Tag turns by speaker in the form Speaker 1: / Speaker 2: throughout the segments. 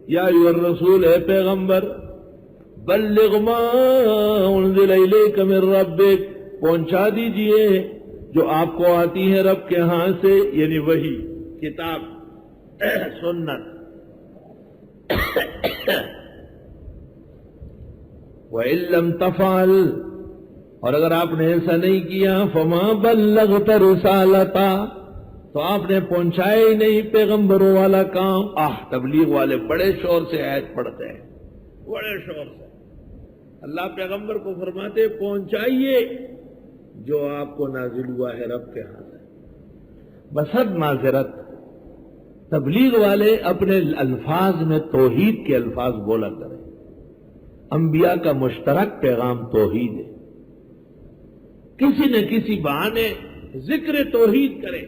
Speaker 1: یا ایھا الرسول، اے پیغمبر، بلغ ما انزل الیک من ربک، پہنچا دیجئے جو آپ کو آتی ہے رب کے ہاں سے، یعنی وحی، کتاب، سنت۔ وَإِن لَّمْ تَفْعَلْ، اور اگر آپ نے ایسا نہیں کیا، فَمَا بَلَّغْتَ رِسَالَتَهُ، تو آپ نے پہنچایا ہی نہیں پیغمبروں والا کام۔ تبلیغ والے بڑے شور سے آیت پڑھتے ہیں، بڑے شور سے۔ اللہ پیغمبر کو فرماتے پہنچائیے جو آپ کو نازل ہوا ہے رب کے ہاں سے۔ بسد معذرت، تبلیغ والے اپنے الفاظ میں توحید کے الفاظ بولا کریں۔ انبیاء کا مشترک پیغام توحید ہے، کسی نہ کسی بہانے ذکر توحید کرے۔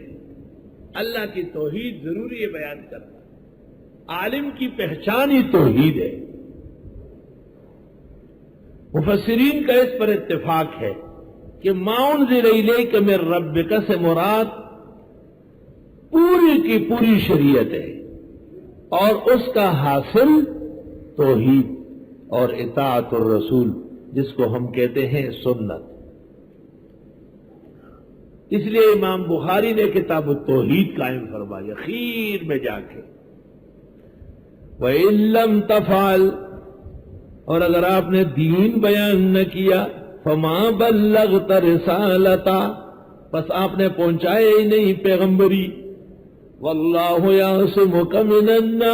Speaker 1: اللہ کی توحید ضروری ہے بیان کرنا، عالم کی پہچان ہی توحید ہے۔ مفسرین کا اس پر اتفاق ہے کہ ما انزل الیک من ربک سے مراد پوری کی پوری شریعت ہے، اور اس کا حاصل توحید اور اطاعت الرسول، جس کو ہم کہتے ہیں سنت۔ اس لیے امام بخاری نے کتاب التوحید قائم فرمائی اخیر میں جا کے۔ وَإِن لَّمْ تَفْعَلْ، اور اگر آپ نے دین بیان نہ کیا، فَمَا بَلَّغْتَ رِسَالَتَهُ، بس آپ نے پہنچائے ہی نہیں پیغمبری۔ وَاللَّهُ يَعْصِمُكَ مِنَ النَّاسِ،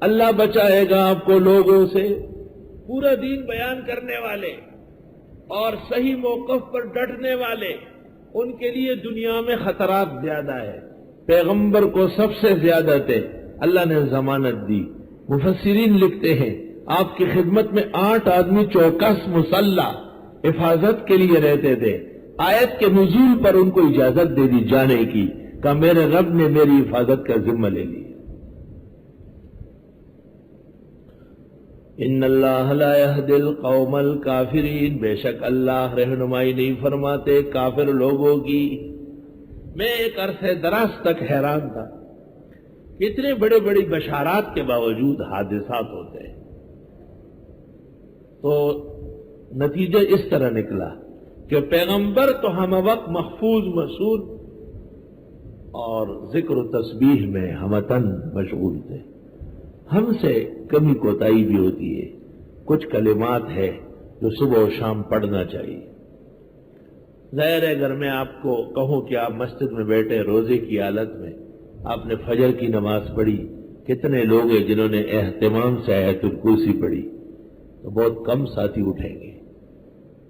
Speaker 1: اللہ بچائے گا آپ کو لوگوں سے۔ پورا دین بیان کرنے والے اور صحیح موقف پر ڈٹنے والے، ان کے لیے دنیا میں خطرات زیادہ ہے۔ پیغمبر کو سب سے زیادہ تھے، اللہ نے ضمانت دی۔ مفسرین لکھتے ہیں آپ کی خدمت میں 8 آدمی چوکس مسلح حفاظت کے لیے رہتے تھے۔ آیت کے نزول پر ان کو اجازت دے دی جانے کی، کہ میرے رب نے میری حفاظت کا ذمہ لے لی۔ ان اللہ لا یہدی القوم الکافرین، بے شک اللہ رہنمائی نہیں فرماتے کافر لوگوں کی۔ میں ایک عرصے دراز تک حیران تھا، اتنے بڑے بڑی بشارات کے باوجود حادثات ہوتے ہیں۔ تو نتیجہ اس طرح نکلا کہ پیغمبر تو ہم وقت محفوظ مسعود اور ذکر و تسبیح میں ہمتن مشغول تھے۔ ہم سے کمی کوتاہی بھی ہوتی ہے، کچھ کلمات ہے جو صبح و شام پڑھنا چاہیے۔ ظاہر ہے اگر میں آپ کو کہوں کہ آپ مسجد میں بیٹھے روزے کی حالت میں آپ نے فجر کی نماز پڑھی، کتنے لوگ ہیں جنہوں نے اہتمام سے آیت الکرسی پڑھی، تو بہت کم ساتھی اٹھیں گے۔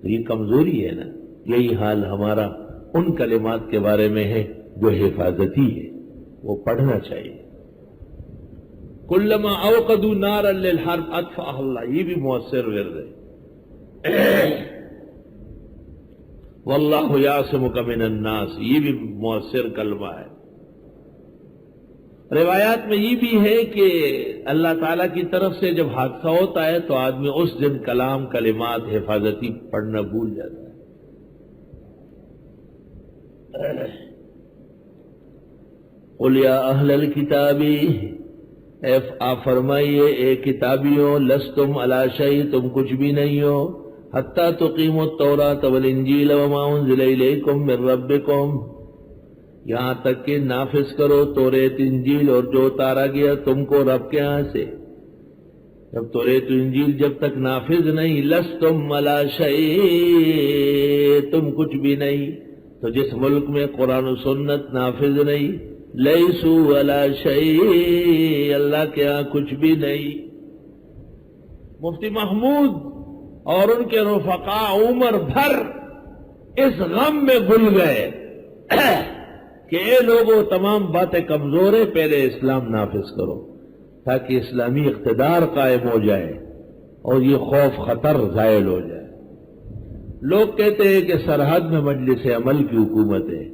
Speaker 1: تو یہ کمزوری ہے نا۔ یہی حال ہمارا ان کلمات کے بارے میں ہے جو حفاظتی ہے، وہ پڑھنا چاہیے۔ کلما اوقدوا نارا للحرب اطفاها اللہ، یہ بھی مؤثر ورد ہے۔ واللہ یعصمک من الناس، یہ بھی مؤثر کلمہ ہے۔ روایات میں یہ بھی ہے کہ اللہ تعالیٰ کی طرف سے جب حادثہ ہوتا ہے تو آدمی اس دن کلام کلمات حفاظتی پڑھنا بھول جاتا ہے۔ قل یا اہل الکتاب، آپ فرمائیے اے کتابیوں، لستم علی شیء، تم کچھ بھی نہیں ہو، حتی تقیموا التوراۃ والانجیل وما انزل الیکم من ربکم، یہاں تک کہ نافذ کرو توریت انجیل اور جو اتارا گیا تم کو رب کے ہاں سے۔ جب توریت انجیل جب تک نافذ نہیں، لستم علی شیء، تم کچھ بھی نہیں۔ تو جس ملک میں قرآن و سنت نافذ نہیں، لیسوا علی شیء، اللہ کے ہاں کچھ بھی نہیں۔ مفتی محمود اور ان کے رفقاء عمر بھر اس غم میں گل گئے کہ اے لوگوں، تمام باتیں کمزور ہیں، پہلے اسلام نافذ کرو تاکہ اسلامی اقتدار قائم ہو جائے اور یہ خوف خطر زائل ہو جائے۔ لوگ کہتے ہیں کہ سرحد میں مجلس عمل کی حکومت ہے،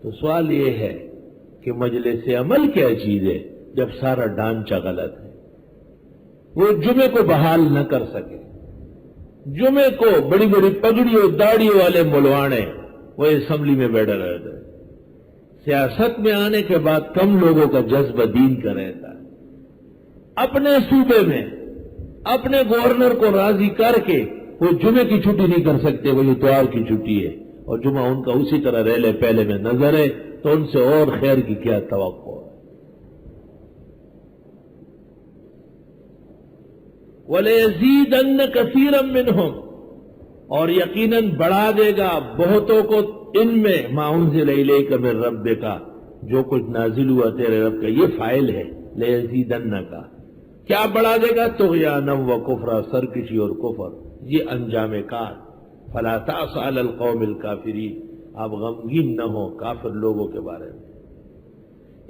Speaker 1: تو سوال یہ ہے کہ مجلس عمل کیا چیز ہے جب سارا ڈھانچہ غلط ہے؟ وہ جمعے کو بحال نہ کر سکے، جمعے کو بڑی بڑی پگڑی اور داڑھی والے ملوانے وہ اسمبلی میں بیٹھے رہتے ہیں، سیاست میں آنے کے بعد کم لوگوں کا جذبہ دین کا رہتا ہے. اپنے صوبے میں اپنے گورنر کو راضی کر کے وہ جمعے کی چھٹی نہیں کر سکتے، وہ اتوار کی چھٹی ہے، اور جمعہ ان کا اسی طرح ریلے پہلے میں نظر ہے، تو ان سے اور خیر کی کیا توقع ہے. وَلَيَزِيدَنَّ كَثِيرًا مِّنْهُمْ، اور یقیناً بڑھا دے گا بہتوں کو ان میں مَا أُنزِلَ إِلَيْكَ مِن رَّبِّكَ، جو کچھ نازل ہوا تیرے رب کا. یہ فاعل ہے لَيَزِيدَنَّ کا. کیا بڑھا دے گا؟ طغیانا و کفرا، سرکشی اور کفر. یہ انجام کار. فلا تأس علی القوم الکافرین، آپ غمگین نہ ہو کافر لوگوں کے بارے میں.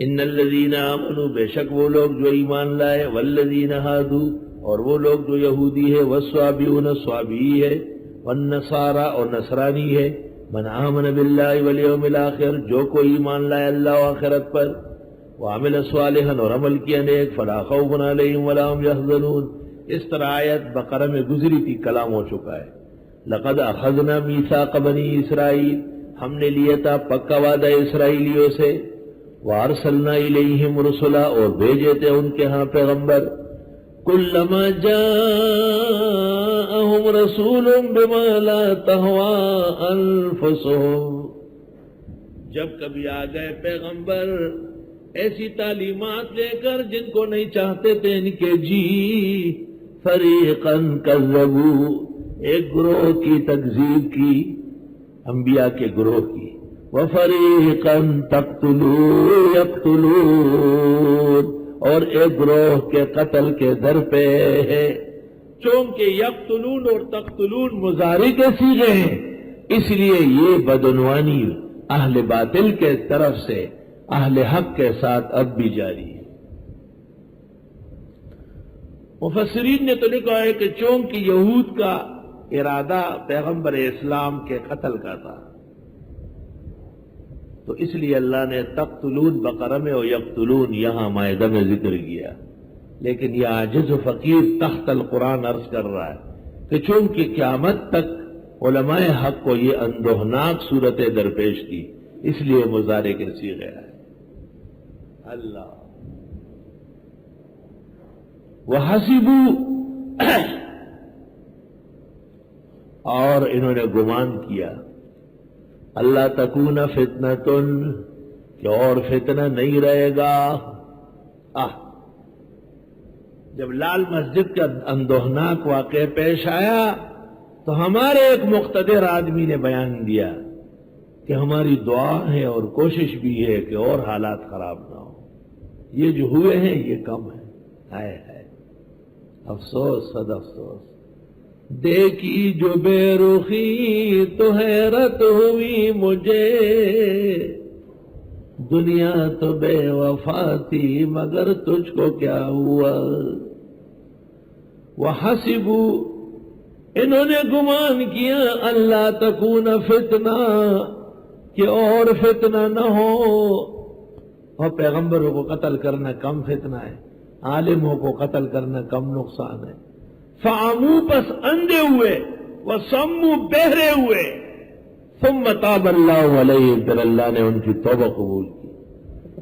Speaker 1: ان الذین آمنوا، بے شک وہ لوگ جو ایمان لائے، والذین ہادوا، اور وہ لوگ جو یہودی ہے، والصابئون، صابئی ہے، والنصارى، اور نصرانی ہے. من آمن باللہ والیوم الآخر، جو کوئی ایمان لائے اللہ و آخرت پر، وعمل صالحا، اور عمل کیا نیک، فلا خوف علیہم ولا هم يحزنون. اس طرح آیت بقرہ میں گزری تھی، کلام ہو چکا ہے. لقد اخذنا میثاق بنی اسرائیل، ہم نے لیا تھا پکا وعدہ اسرائیلیوں سے. وارسلنا الیہم رسلا، اور بھیجے تھے ان کے ہاں پیغمبر. کلما جاءہم رسول بما لا تہوی انفسہم، جب کبھی آ گئے پیغمبر ایسی تعلیمات لے کر جن کو نہیں چاہتے تھے ان کے جی، فریقا کذبوا، ایک گروہ کی تکذیب کی، انبیاء کے گروہ کی. وفریقا یقتلون، اور ایک گروہ کے قتل کے در پہ ہے. چونکہ یقتلون اور تقتلون مضارع کے صیغے ہیں، اس لیے یہ بدعنوانی اہل باطل کے طرف سے اہل حق کے ساتھ اب بھی جاری ہے. مفسرین نے تو لکھا ہے کہ چونکہ یہود کا ارادہ پیغمبر اسلام کے قتل کا تھا، تو اس لیے اللہ نے تقتلون بقرہ میں اور یقتلون یہاں مائدہ میں ذکر کیا. لیکن یہ عاجز و فقیر تحت القرآن عرض کر رہا ہے کہ چونکہ قیامت تک علماء حق کو یہ اندوہناک صورتیں درپیش تھی، اس لیے مضارع کے صیغے آئے. اللہ وَحَسِبُوا، اور انہوں نے گمان کیا، اللہ تکون فتنۃ، کہ اور فتنہ نہیں رہے گا. جب لال مسجد کا اندوہناک واقعہ پیش آیا تو ہمارے ایک مقتدر آدمی نے بیان دیا کہ ہماری دعا ہے اور کوشش بھی ہے کہ اور حالات خراب نہ ہو. یہ جو ہوئے ہیں یہ کم ہے. ہائے ہائے، افسوس صد افسوس. دیکھی جو بے رخی تو حیرت ہوئی مجھے، دنیا تو بے وفا تھی مگر تجھ کو کیا ہوا. وحسبوا، انہوں نے گمان کیا، اللہ تکون فتنہ، کہ اور فتنہ نہ ہو. اور پیغمبروں کو قتل کرنا کم فتنہ ہے، عالموں کو قتل کرنا کم نقصان ہے. فعموا، پس اندھے ہوئے، وصموا، بہرے ہوئے. ثم تاب اللہ علیہم، پھر اللہ نے ان کی توبہ قبول کی.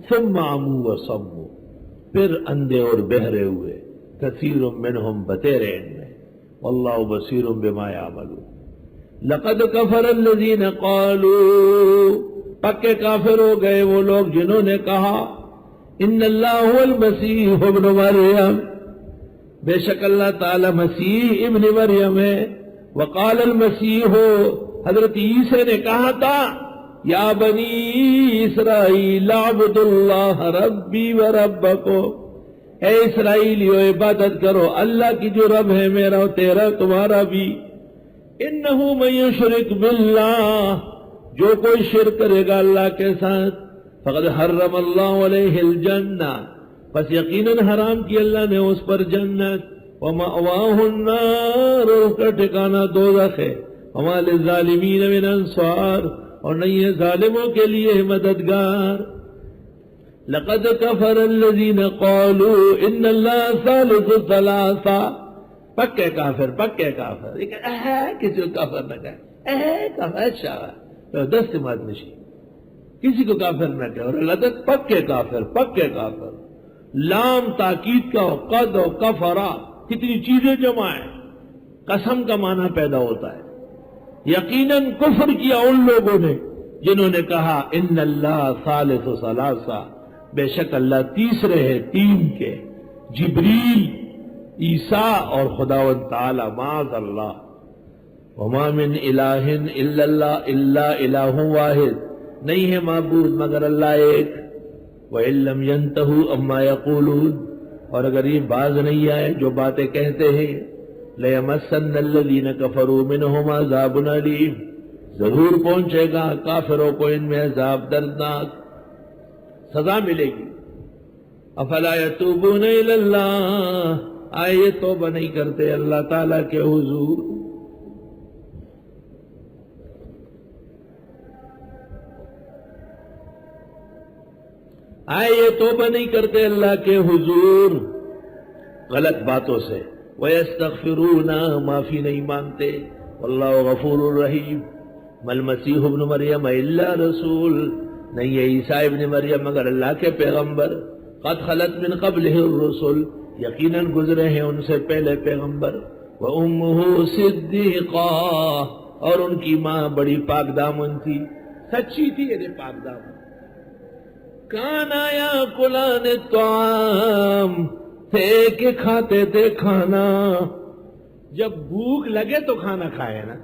Speaker 1: ثم عموا وصموا، پھر اندھے اور بہرے ہوئے. کثیر منہم، بتیرے ان میں. واللہ بصیر بما یعملون. لقد کفر الذین قالوا، پکے کافر ہو گئے وہ لوگ جنہوں نے کہا ان اللہ هو المسیح ابن مریم، بے شک اللہ تعالی مسیح ابن مریم ہے. وقال المسیح، حضرت عیسیٰ نے کہا تھا یا بنی اسرائیل اعبدوا اللہ ربی و ربکم، اے اسرائیلیو عبادت کرو اللہ کی جو رب ہے میرا و تیرا تمہارا بھی. انہ من یشرک باللہ، جو کوئی شرک کرے گا اللہ کے ساتھ، فقد حرم اللہ علیہ الجنہ، پس یقیناً حرام کی اللہ نے اس پر جنت. ومأواہ النار، اس کا ٹھکانہ دوزخ ہے. وما للظالمین من انصار، اور نہیں ہے ظالموں کے لیے مددگار. لقد کفر الذین قالوا ان اللہ ثالث ثلاثہ، پکے کافر پکے کافر. کسی کو کافر نہ کہے، کافر اچھا دست مات نشی. کسی کو کافر نہ کہو، اور اللہ تک پکے کافر، پکے کافر۔ لام تاکید کا ہو، قد و کفرا، کتنی چیزیں جمع ہیں، قسم کا معنی پیدا ہوتا ہے۔ یقیناً کفر کیا ان لوگوں نے جنہوں نے کہا ان اللہ ثالث ثلاثہ، بے شک اللہ تیسرے ہے تین کے، جبریل، عیسیٰ اور خداوند تعالی، معاذ اللہ۔ وما من الہ الا اللہ، الا الہ واحد، نہیں ہے معبود مگر اللہ ایک۔ وَإِن لَّمْ يَنْتَهُوا عَمَّا يَقُولُونَ، اور اگر یہ باز نہیں آئے جو باتیں کہتے ہیں، لَيَمَسَّنَّ الَّذِينَ كَفَرُوا مِنْهُمْ عَذَابٌ أَلِيمٌ، ضرور پہنچے گا کافروں کو ان میں عذاب دردناک، سزا ملے گی۔ افلا یتوبون الی اللہ، آئے یہ توبہ نہیں کرتے اللہ تعالیٰ کے حضور۔ آئے یہ توبہ نہیں کرتے اللہ کے حضور غلط باتوں سے، وَيَسْتَغْفِرُونَ، معافی نہیں مانگتے، واللہ غفور الرحیم۔ مَالْمَسِیحُ ابْنُ مَرْیَمَ إِلَّا رَسُولٌ، نہیں ہے عیسیٰ ابن مریم مگر اللہ کے پیغمبر، قد خلت من قبلہ الرسل، یقیناً گزرے ہیں ان سے پہلے پیغمبر، وَأُمُّهُ صِدِّیقَةٌ، اور ان کی ماں بڑی پاک دامن تھی، سچی تھی یہ پاک دامن۔ کانا یاکلان الطعام، تھے کہ کھاتے تھے کھانا، جب بھوک لگے تو کھانا کھائے نا،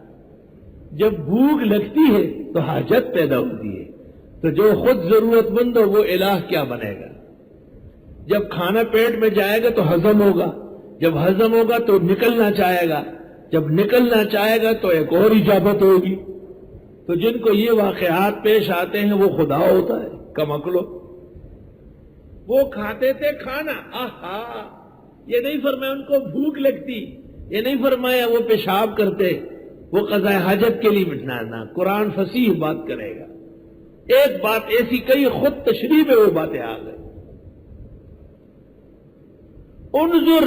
Speaker 1: جب بھوک لگتی ہے تو حاجت پیدا ہوتی ہے، تو جو خود ضرورت مند ہو وہ الہ کیا بنے گا؟ جب کھانا پیٹ میں جائے گا تو ہضم ہوگا، جب ہضم ہوگا تو نکلنا چاہے گا، جب نکلنا چاہے گا تو ایک اور اجابت ہوگی۔ تو جن کو یہ واقعات پیش آتے ہیں وہ خدا ہوتا ہے، کم عقلو۔ وہ کھاتے تھے کھانا، آہا، یہ نہیں فرمایا ان کو بھوک لگتی، یہ نہیں فرمایا وہ پیشاب کرتے، وہ قضاء حاجت کے لیے مٹنا، قرآن فصیح بات کرے گا۔ ایک بات ایسی کئی خود تشریح میں وہ باتیں آ گئی۔ انظر،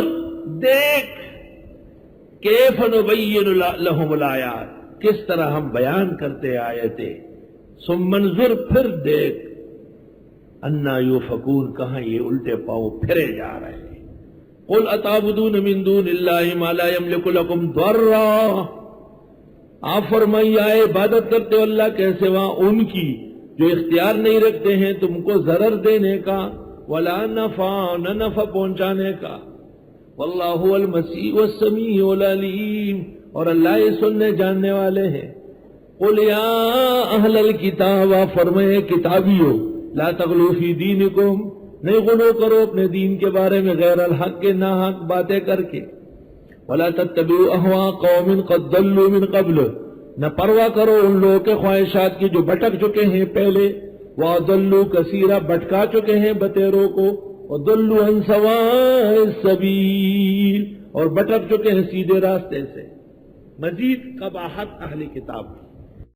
Speaker 1: دیکھ، کیف نبین لہم الآیات، کس طرح ہم بیان کرتے آیتیں، ثم انظر، پھر دیکھ، انا یوفکون، کہاں یہ الٹے پاؤں پھرے جا رہے ہیں۔ قل اتعبدون من دون اللہ ما لا یملک لکم ضرا، آپ فرمائیے آئے عبادت کرتے ہو اللہ کے سوا ان کی جو اختیار نہیں رکھتے ہیں تم کو ضرر دینے کا، ولا نفع، نہ نفع پہنچانے کا، واللہ هو المسیح والسمیع العلیم، اور اللہ یہ سننے جاننے والے ہیں۔ قل یا اہل الکتاب، فرمائے کتابیو، لا تغلو فی دینکم، نہیں غلو کرو اپنے دین کے بارے میں غیر الحق کے ناحق باتیں کر کے، ولا تتبعوا اهواء قوم قد ضلوا من قبل، نہ پرواہ کرو ان لوگوں کے خواہشات کی جو بھٹک چکے ہیں پہلے، وَضَلُّوا كَثِيرًا، بھٹکا چکے ہیں بتیروں کو، وَضَلُّوا عَنْ سَوَاءِ السَّبِيلِ، اور بھٹک چکے ہیں سیدھے راستے سے۔ مزید قباحت اہل کتاب کی،